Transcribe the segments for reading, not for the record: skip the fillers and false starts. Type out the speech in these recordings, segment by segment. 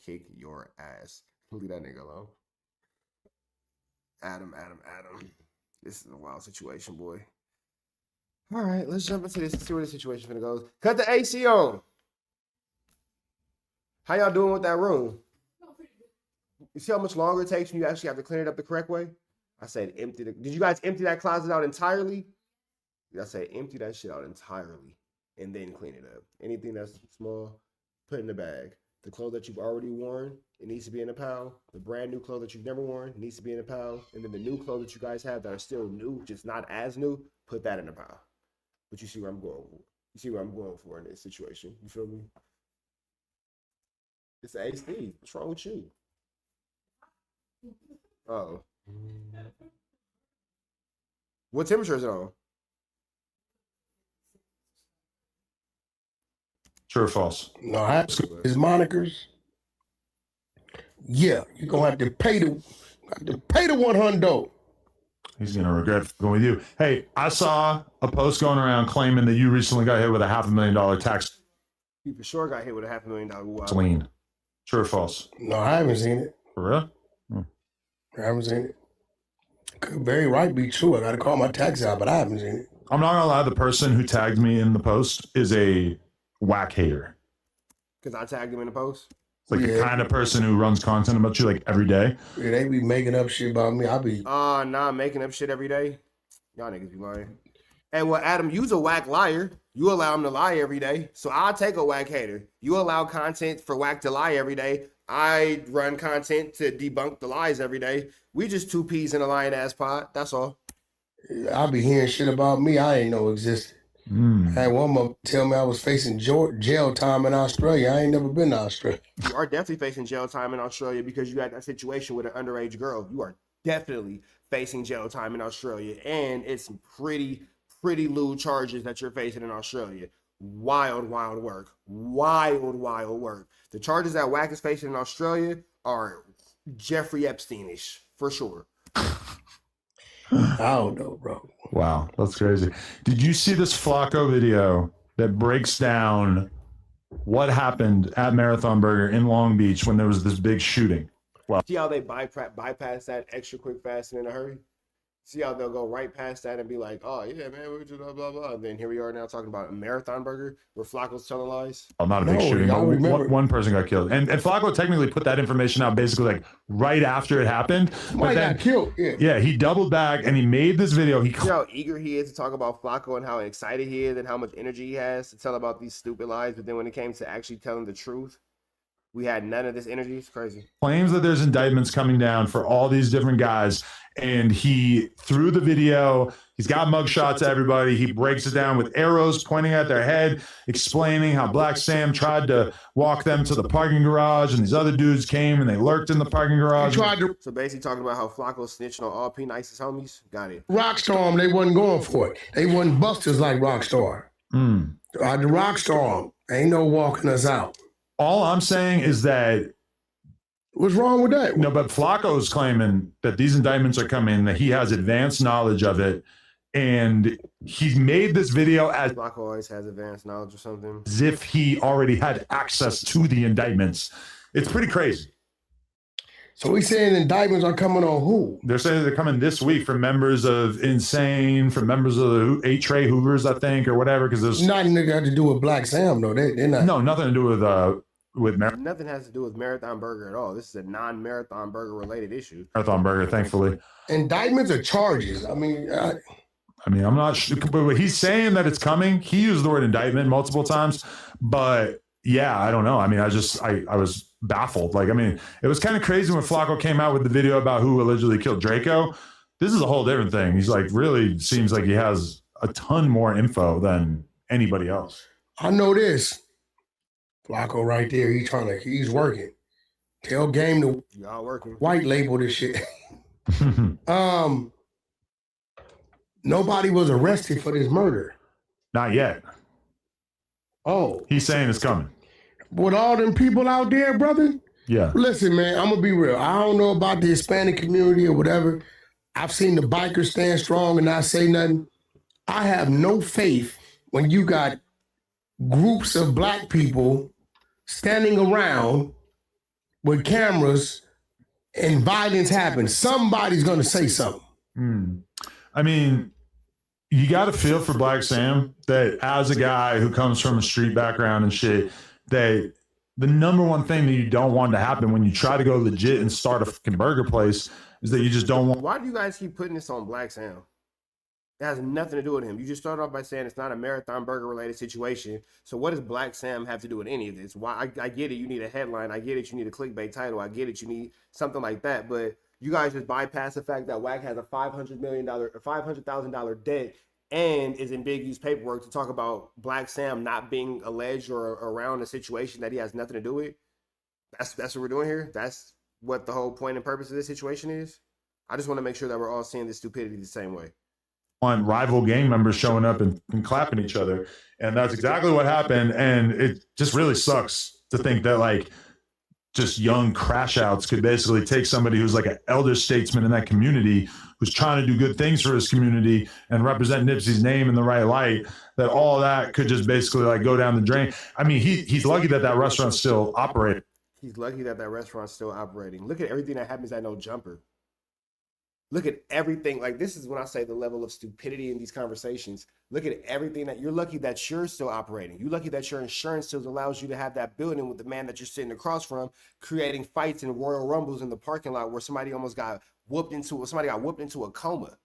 kick your ass. Leave that nigga alone. Adam. This is a wild situation, boy. All right, let's jump into this and see where the situation finna goes. Cut the AC on. How y'all doing with that room? You see how much longer it takes when you actually have to clean it up the correct way? I said empty. Did you guys empty that closet out entirely? I said empty that shit out entirely and then clean it up. Anything that's small, put in the bag. The clothes that you've already worn, it needs to be in a pile. The brand new clothes that you've never worn needs to be in a pile. And then the new clothes that you guys have that are still new, just not as new, put that in a pile. But you see where I'm going for. You see where I'm going for in this situation. You feel me? It's AC. What's wrong with you? Oh. What temperature is it on? True or false? No, I have his monikers. Yeah, you're gonna have to pay the $100. He's gonna regret going with you. Hey, I saw a post going around claiming that you recently got hit with a $500,000 tax. You for sure got hit with a $500,000 lien. True or false? No, I haven't seen it. For real? I haven't seen it. Could very right be true. I gotta call my tax out, but I haven't seen it. I'm not gonna lie. The person who tagged me in the post is a whack hater. Because I tagged him in the post? It's like the kind of person who runs content about you like every day. Yeah, they be making up shit about me. I be nah, making up shit every day. Y'all niggas be lying. Hey, well, Adam, you's a whack liar. You allow him to lie every day. So I'll take a whack hater. You allow content for whack to lie every day. I run content to debunk the lies every day. We just two peas in a lion ass pod. That's all. I be hearing shit about me I ain't know existed. I had one mother tell me I was facing jail time in Australia. I ain't never been to Australia. You are definitely facing jail time in Australia because you had that situation with an underage girl. You are definitely facing jail time in Australia. And it's some pretty lewd charges that you're facing in Australia. Wild work. Wild work. The charges that WACK is facing in Australia are Jeffrey Epstein-ish, for sure. I don't know, bro. Wow, that's crazy. Did you see this Flacco video that breaks down what happened at Marathon Burger in Long Beach when there was this big shooting? Wow. See how they bypass that extra quick, fast, and in a hurry? See how they'll go right past that and be like, oh, yeah, man, we're just blah, blah, blah. And then here we are now talking about a Marathon Burger where Flacco's telling lies. Oh, not a big shooting. One person got killed. And Flacco technically put that information out basically like right after it happened. Somebody got killed. Yeah, he doubled back and he made this video. See how eager he is to talk about Flacco and how excited he is and how much energy he has to tell about these stupid lies. But then when it came to actually telling the truth, we had none of this energy. It's crazy. Claims that there's indictments coming down for all these different guys. And he, through the video, he's got mugshots of everybody. He breaks it down with arrows pointing at their head, explaining how Black Sam tried to walk them to the parking garage. And these other dudes came and they lurked in the parking garage. So basically talking about how Flacco snitching on all P-Nice's homies. Got it. Rockstar, they wasn't going for it. They wasn't busters like Rockstar. The Rockstar ain't no walking us out. All I'm saying is that what's wrong with that? No, but Flacco's claiming that these indictments are coming, that he has advanced knowledge of it, and he's made this video as Flacco always has advanced knowledge or something, as if he already had access to the indictments. It's pretty crazy. So he's saying indictments are coming on who? They're saying they're coming this week from members of Insane, from members of the Trey Hoovers, I think, or whatever. Because there's nothing got to do with Black Sam, though. They're not. No, nothing to do with nothing has to do with Marathon Burger at all. This is a non-Marathon Burger related issue. Marathon Burger, thankfully. Indictments or charges? I mean, I'm not sure, but he's saying that it's coming. He used the word indictment multiple times, but yeah, I don't know. I mean, I was baffled. Like, I mean, it was kind of crazy when Flacco came out with the video about who allegedly killed Draco. This is a whole different thing. He's like, really seems like he has a ton more info than anybody else. I know this. Flacco right there, he's working. Tell Game to y'all working. White label this shit. Nobody was arrested for this murder. Not yet. Oh. He's saying it's coming. With all them people out there, brother? Yeah. Listen, man, I'm going to be real. I don't know about the Hispanic community or whatever. I've seen the bikers stand strong and not say nothing. I have no faith when you got groups of black people standing around with cameras and violence happens, somebody's going to say something. I mean, you got to feel for Black Sam that as a guy who comes from a street background and shit, that the number one thing that you don't want to happen when you try to go legit and start a fucking burger place is that you just don't want. Why do you guys keep putting this on Black Sam? It has nothing to do with him. You just started off by saying it's not a Marathon Burger related situation. So what does Black Sam have to do with any of this? Why? I get it. You need a headline. I get it. You need a clickbait title. I get it. You need something like that. But you guys just bypass the fact that WACK has a $500,000 debt and is in big use paperwork to talk about Black Sam not being alleged or around a situation that he has nothing to do with. That's what we're doing here. That's what the whole point and purpose of this situation is. I just want to make sure that we're all seeing this stupidity the same way. On rival gang members showing up and clapping each other. And that's exactly what happened. And it just really sucks to think that like just young crash outs could basically take somebody who's like an elder statesman in that community, who's trying to do good things for his community and represent Nipsey's name in the right light, that all that could just basically like go down the drain. I mean, he's lucky that that restaurant's still operating. He's lucky that that restaurant's still operating. Look at everything that happens at No Jumper. Look at everything. Like, this is when I say the level of stupidity in these conversations. Look at everything that you're lucky that you're still operating. You're lucky that your insurance still allows you to have that building with the man that you're sitting across from, creating fights and Royal Rumbles in the parking lot where somebody almost got whooped into a coma.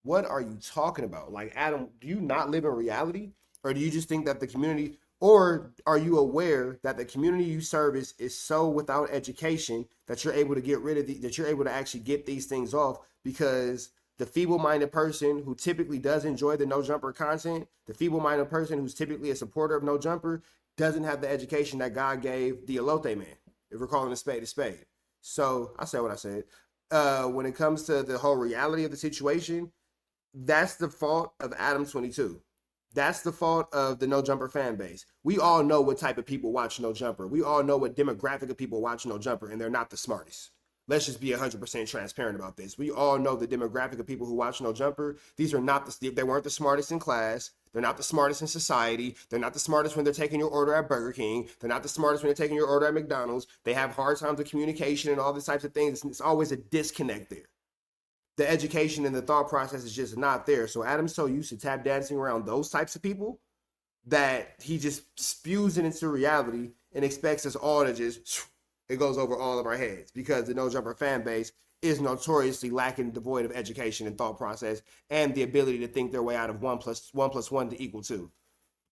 What are you talking about? Like, Adam, do you not live in reality? Or do you just think that the community, or are you aware that the community you service is so without education that you're able to get rid of that you're able to actually get these things off? Because the feeble-minded person who typically does enjoy the No Jumper content, the feeble-minded person who's typically a supporter of No Jumper, doesn't have the education that God gave the Elote man, if we're calling a spade. So I said what I said. When it comes to the whole reality of the situation, that's the fault of ADAM22. That's the fault of the No Jumper fan base. We all know what type of people watch No Jumper. We all know what demographic of people watch No Jumper, and they're not the smartest. Let's just be 100% transparent about this. We all know the demographic of people who watch No Jumper. These are not they weren't the smartest in class. They're not the smartest in society. They're not the smartest when they're taking your order at Burger King. They're not the smartest when they're taking your order at McDonald's. They have hard times with communication and all these types of things. It's always a disconnect there. The education and the thought process is just not there. So Adam's so used to tap dancing around those types of people that he just spews it into reality and expects us all to just, it goes over all of our heads, because the No Jumper fan base is notoriously lacking, devoid of education and thought process and the ability to think their way out of 1 + 1 + 1 = 2.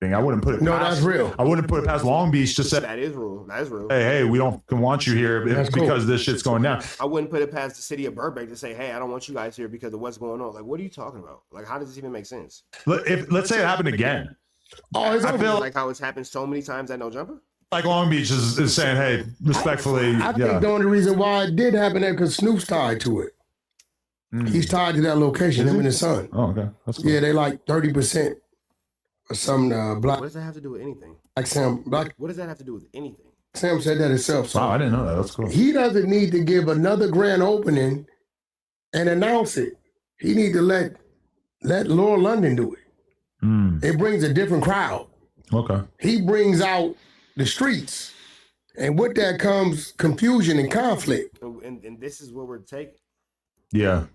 I wouldn't put it past, that's real. I wouldn't put it past Long Beach to say That is real. That is real. hey, we don't want you here because this shit's going down. I wouldn't put it past the city of Burbank to say, hey, I don't want you guys here because of what's going on. Like, what are you talking about? Like, how does this even make sense? Let's say it happened again. Oh, I feel like how it's happened so many times at No Jumper. like Long Beach is saying, hey, respectfully. I think the only reason why it did happen there because Snoop's tied to it. He's tied to that location, him and his son. Oh, okay. That's cool. Yeah, they like 30% or some black. What does that have to do with anything? Like Sam, What does that have to do with anything? Sam said that himself. So wow, I didn't know that. That's cool. he doesn't need to give another grand opening and announce it. He need to let Laura London do it. It brings a different crowd. Okay. He brings out the streets, and with that comes confusion and conflict. And this is what we're taking. Yeah.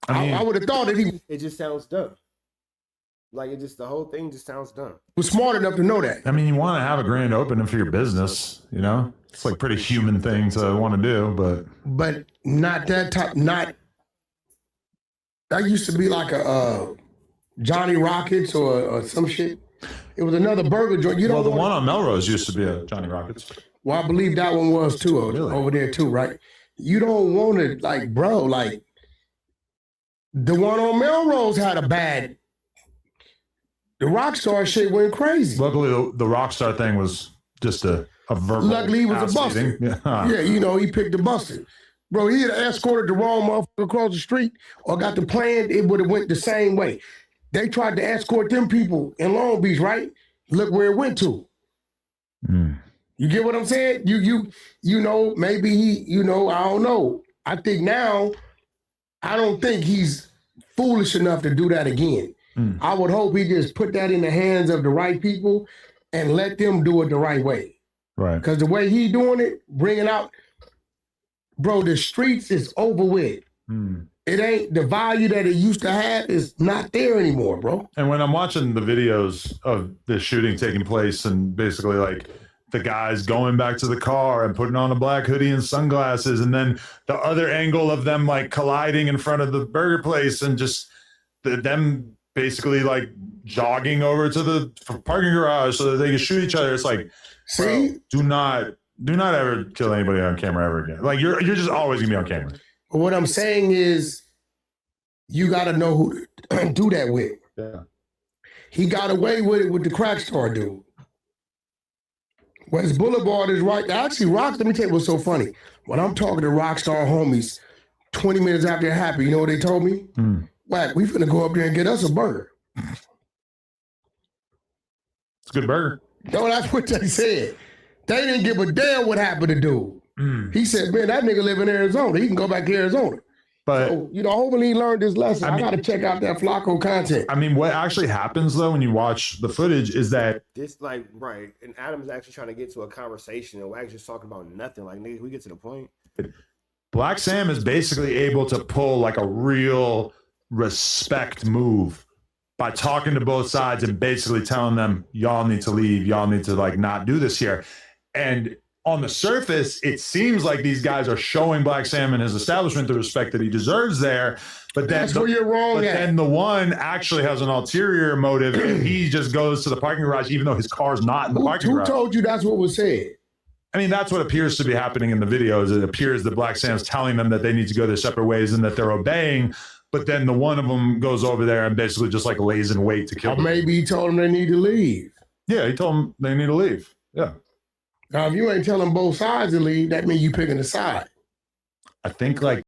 I would have thought that he It just sounds dumb. Like, the whole thing just sounds dumb. was smart enough to know that. I mean, you want to have a grand opening for your business, you know? It's like a pretty human thing to want to do, But not that type. Not that used to be like a Johnny Rockets or some shit. It was another burger joint. You well, don't the one on Melrose used to be a Johnny Rockets. Well, I believe that one was too over there too, right? You don't want to, like, bro, like the one on Melrose had a bad. The Rockstar shit went crazy. Luckily, the Rockstar thing was just a verbal. Luckily, he was a ass buster. beating. Yeah. Yeah, you know, he picked the buster. Bro, he had escorted the wrong motherfucker across the street or got the plan, it would have went the same way. They tried to escort them people in Long Beach, right? Look where it went to. You get what I'm saying? You know, maybe he, you know, I don't know. I think now, I don't think he's foolish enough to do that again. I would hope he just put that in the hands of the right people and let them do it the right way. Right. Because the way he doing it, bringing out, Bro, the streets is over with. It ain't the value that it used to have is not there anymore, bro. And when I'm watching the videos of the shooting taking place and basically like the guys going back to the car and putting on a black hoodie and sunglasses, and then the other angle of them like colliding in front of the burger place and just them basically like jogging over to the parking garage so that they can shoot each other. It's like, see, bro, do not ever kill anybody on camera ever again. Like you're just always gonna be on camera. But what I'm saying is, you got to know who to do that with. Yeah. He got away with it with the crack star dude. West Boulevard is right. Actually, Rock, let me tell you what's so funny. When I'm talking to Rockstar homies 20 minutes after it happened, you know what they told me? Wack, we finna go up there and get us a burger. It's a good burger. No, that's what they said. They didn't give a damn what happened to dude. He said, man, that nigga live in Arizona. He can go back to Arizona. But so, you know, hopefully he learned his lesson. I got to check out that Flacco content. I mean, what actually happens though when you watch the footage is that this, like, right, and Adam's actually trying to get to a conversation, and Wack's just talking about nothing. Like, nigga, we get to the point. Black Sam is basically able to pull like a real respect move by talking to both sides and basically telling them, y'all need to leave, y'all need to like not do this here. And on the surface, it seems like these guys are showing Black Sam and his establishment the respect that he deserves there. But then, that's where you're wrong. But then the one actually has an ulterior motive, and he just goes to the parking garage, even though his car's not in the parking garage. Who told you that's what was said? I mean, that's what appears to be happening in the videos. It appears that Black Sam's telling them that they need to go their separate ways and that they're obeying. But then the one of them goes over there and basically just like lays in wait to kill them. Or maybe he told them they need to leave. Yeah, he told them they need to leave. Yeah. Now, if you ain't telling both sides to leave, that means you picking a side. I think like